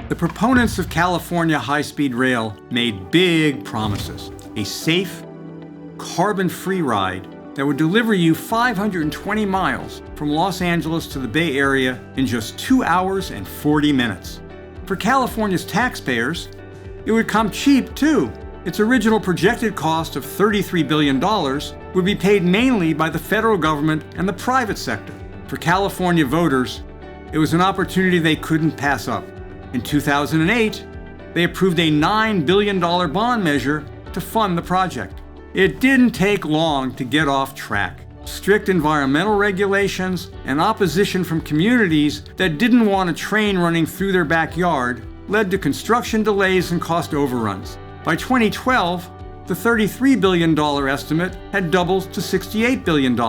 The proponents of California high-speed rail made big promises. A safe, carbon-free ride that would deliver you 520 miles from Los Angeles to the Bay Area in just 2 hours and 40 minutes. For California's taxpayers, it would come cheap too. Its original projected cost of $33 billion would be paid mainly by the federal government and the private sector. For California voters, it was an opportunity they couldn't pass up. In 2008, they approved a $9 billion bond measure to fund the project. It didn't take long to get off track. Strict environmental regulations and opposition from communities that didn't want a train running through their backyard led to construction delays and cost overruns. By 2012, the $33 billion estimate had doubled to $68 billion.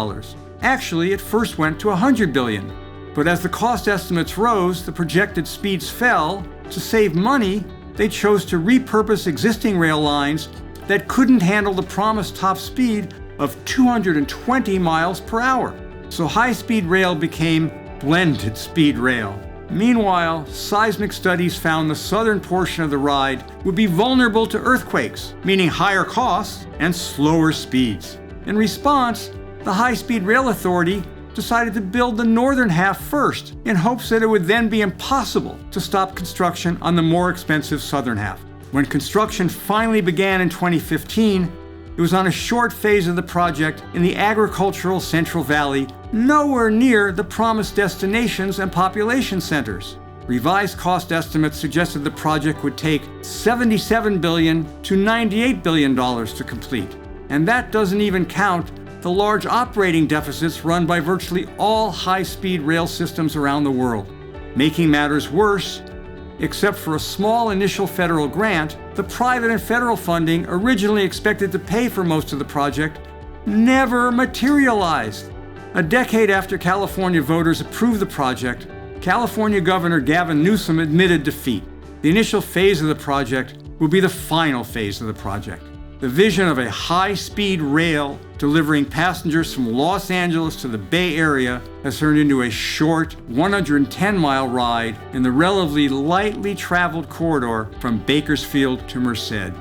Actually, it first went to $100 billion. But as the cost estimates rose, the projected speeds fell. To save money, they chose to repurpose existing rail lines that couldn't handle the promised top speed of 220 miles per hour. So high-speed rail became blended speed rail. Meanwhile, seismic studies found the southern portion of the ride would be vulnerable to earthquakes, meaning higher costs and slower speeds. In response, the High-Speed Rail Authority decided to build the northern half first in hopes that it would then be impossible to stop construction on the more expensive southern half. When construction finally began in 2015, it was on a short phase of the project in the agricultural Central Valley, nowhere near the promised destinations and population centers. Revised cost estimates suggested the project would take $77 billion to $98 billion to complete. And that doesn't even count the large operating deficits run by virtually all high-speed rail systems around the world. Making matters worse, except for a small initial federal grant, the private and federal funding originally expected to pay for most of the project never materialized. A decade after California voters approved the project, California Governor Gavin Newsom admitted defeat. The initial phase of the project will be the final phase of the project. The vision of a high-speed rail delivering passengers from Los Angeles to the Bay Area has turned into a short 110-mile ride in the relatively lightly traveled corridor from Bakersfield to Merced.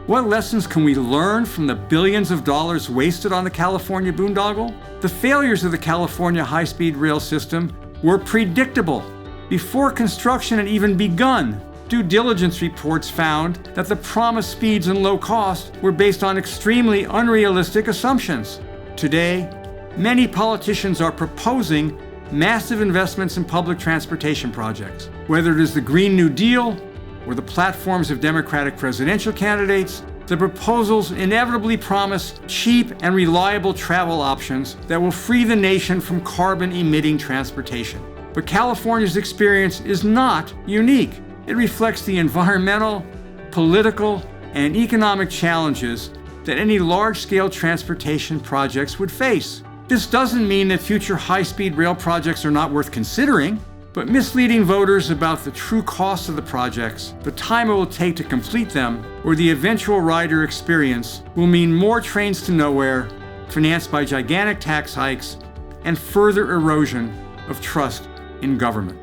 What lessons can we learn from the billions of dollars wasted on the California boondoggle? The failures of the California high-speed rail system were predictable. Before construction had even begun, due diligence reports found that the promised speeds and low cost were based on extremely unrealistic assumptions. Today, many politicians are proposing massive investments in public transportation projects. Whether it is the Green New Deal or the platforms of Democratic presidential candidates, the proposals inevitably promise cheap and reliable travel options that will free the nation from carbon-emitting transportation. But California's experience is not unique. It reflects the environmental, political, and economic challenges that any large-scale transportation projects would face. This doesn't mean that future high-speed rail projects are not worth considering, but misleading voters about the true cost of the projects, the time it will take to complete them, or the eventual rider experience will mean more trains to nowhere, financed by gigantic tax hikes, and further erosion of trust in government.